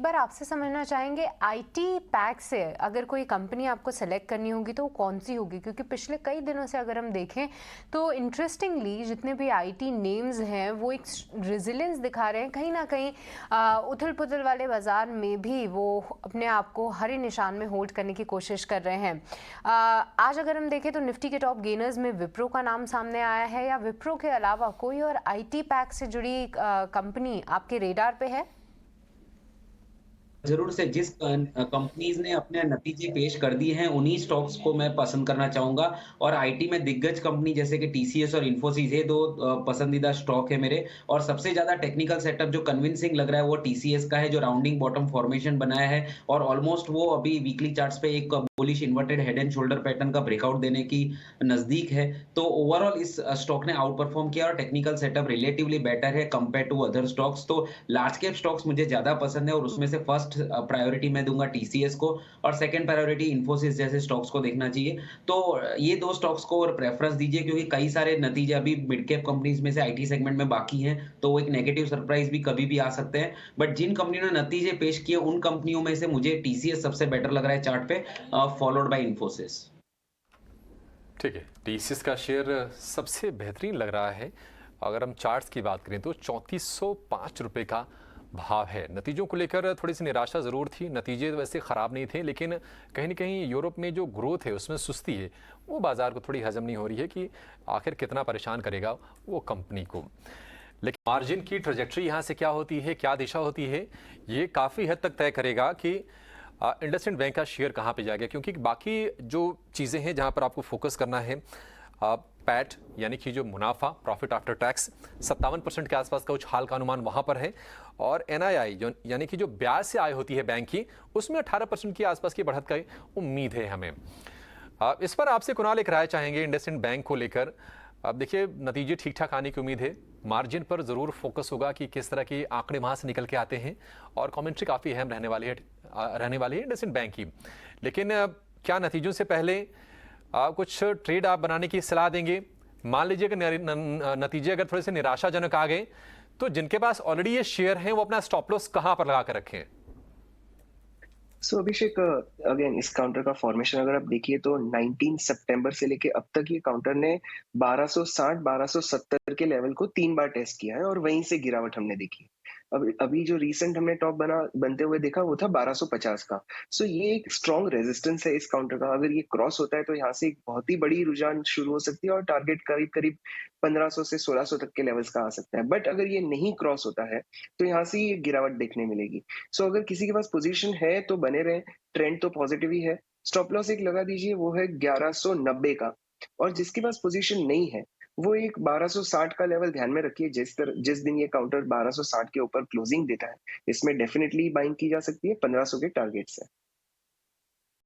बार आपसे समझना चाहेंगे, आईटी पैक से अगर कोई कंपनी आपको सेलेक्ट करनी होगी तो वो कौन सी होगी? क्योंकि पिछले कई दिनों से अगर हम देखें तो इंटरेस्टिंगली जितने भी आईटी नेम्स हैं वो एक रेजिलियंस दिखा रहे हैं, कहीं ना कहीं उथल पुथल वाले बाजार में भी वो अपने आप को हरे निशान में होल्ड करने की कोशिश कर रहे हैं। आज अगर हम देखें तो निफ्टी के टॉप गेनर्स में विप्रो का नाम सामने आया है, या विप्रो के अलावा कोई और आईटी पैक से जुड़ी कंपनी आपके रेडार पे है? ज़रूर से जिस कंपनीज़ ने अपने नतीजे पेश कर दिए हैं, उन्हीं स्टॉक्स को मैं पसंद करना चाहूँगा और आईटी में दिग्गज कंपनी जैसे कि टीसीएस और इन्फोसिस ये 2 पसंदीदा स्टॉक है मेरे और सबसे ज़्यादा टेक्निकल सेटअप जो कन्विंसिंग लग रहा है वो टीसीएस का है, जो राउंडिंग बॉटम फॉर्मेशन बनाया है और ऑलमोस्ट वो अभी वीकली चार्ट्स पे एक bullish inverted head and shoulder pattern का ब्रेकआउट देने की नज़दीक है। तो ओवरऑल इस स्टॉक ने आउट परफॉर्म किया और टेक्निकल सेटअप रिलेटिवली बेटर है कंपेयर टू अदर स्टॉक्स। तो लार्ज कैप स्टॉक्स मुझे ज़्यादा पसंद है और उसमें से फर्स्ट प्रायोरिटी मैं दूँगा टीसीएस को और सेकंड प्रायोरिटी इन्फोसिस जैसे स्टॉक्स को देखना चाहिए। तो ये 2 स्टॉक्स को प्रेफ़रेंस दीजिए क्योंकि कई सारे नतीजे अभी मिड कैप कंपनीज़ में से आईटी सेगमेंट में बाकी हैं, तो वो एक नेगेटिव सरप्राइज़ भी कभी भी आ सकते हैं। बट जिन कंपनियों ने नतीजे पेश किए उन कंपनियों में से मुझे टीसीएस सबसे बेटर लग रहा है चार्ट पे फॉलोड बाय इन्फोसिस। ठीक है, टीसीएस का शेयर सबसे बेहतरीन लग रहा है। अगर हम चार्ट्स की बात करें तो 3405 रुपये का भाव है। नतीजों को लेकर थोड़ी सी निराशा ज़रूर थी। नतीजे वैसे ख़राब नहीं थे, लेकिन कहीं न कहीं यूरोप में जो ग्रोथ है उसमें सुस्ती है, वो बाज़ार को थोड़ी हज़म नहीं हो रही है कि आखिर कितना परेशान करेगा वो कंपनी को। लेकिन मार्जिन की ट्रैजेक्टरी यहाँ से क्या होती है, क्या दिशा होती है, ये काफ़ी हद तक तय करेगा कि इंडसइंड बैंक का शेयर कहाँ पे जाएगा। क्योंकि बाकी जो चीज़ें हैं जहाँ पर आपको फोकस करना है, पैट यानी कि जो मुनाफा, प्रॉफिट आफ्टर टैक्स 57% के आसपास का उछाल का अनुमान वहाँ पर है और एनआईआई जो यानी कि जो ब्याज से आय होती है बैंक की, उसमें 18% के आसपास की बढ़त का उम्मीद है हमें। इस पर आपसे कुणाल एक राय चाहेंगे इंडसइंड बैंक को लेकर। अब देखिए, नतीजे ठीक ठाक आने की उम्मीद है, मार्जिन पर ज़रूर फोकस होगा कि किस तरह के आंकड़े वहाँ से निकल के आते हैं और कमेंट्री काफ़ी अहम रहने वाली है इंडसइंड बैंक की। लेकिन क्या नतीजों से पहले कुछ ट्रेड आप बनाने की सलाह देंगे? मान लीजिए कि नतीजे अगर थोड़े से निराशाजनक आ गए, तो जिनके पास ऑलरेडी ये शेयर हैं वो अपना स्टॉप लॉस कहाँ पर लगा कर रखें? सो अभिषेक, अगेन इस काउंटर का फॉर्मेशन अगर आप देखिए तो 19 सितंबर से लेके अब तक ये काउंटर ने 1260 1270 के लेवल को 3 बार टेस्ट किया है और वहीं से गिरावट हमने देखी। अब अभी जो रीसेंट हमने टॉप बना बनते हुए देखा वो था 1250 का। सो ये एक स्ट्रॉन्ग रेजिस्टेंस है इस काउंटर का। अगर ये क्रॉस होता है तो यहाँ से एक बहुत ही बड़ी रुझान शुरू हो सकती है और टारगेट करीब करीब 1500 से 1600 तक के लेवल्स का आ सकता है। बट अगर ये नहीं क्रॉस होता है तो यहाँ से ये गिरावट देखने मिलेगी। सो अगर किसी के पास पोजीशन है तो बने रहे, ट्रेंड तो पॉजिटिव ही है। स्टॉप लॉस एक लगा दीजिए, वो है 1190 का। और जिसके पास पोजीशन नहीं है वो एक 1260 का लेवल ध्यान में रखिए। जिस दिन ये काउंटर 1260 के ऊपर क्लोजिंग देता है, इसमें डेफिनेटली बाइंग की जा सकती है 1500 के टारगेट से।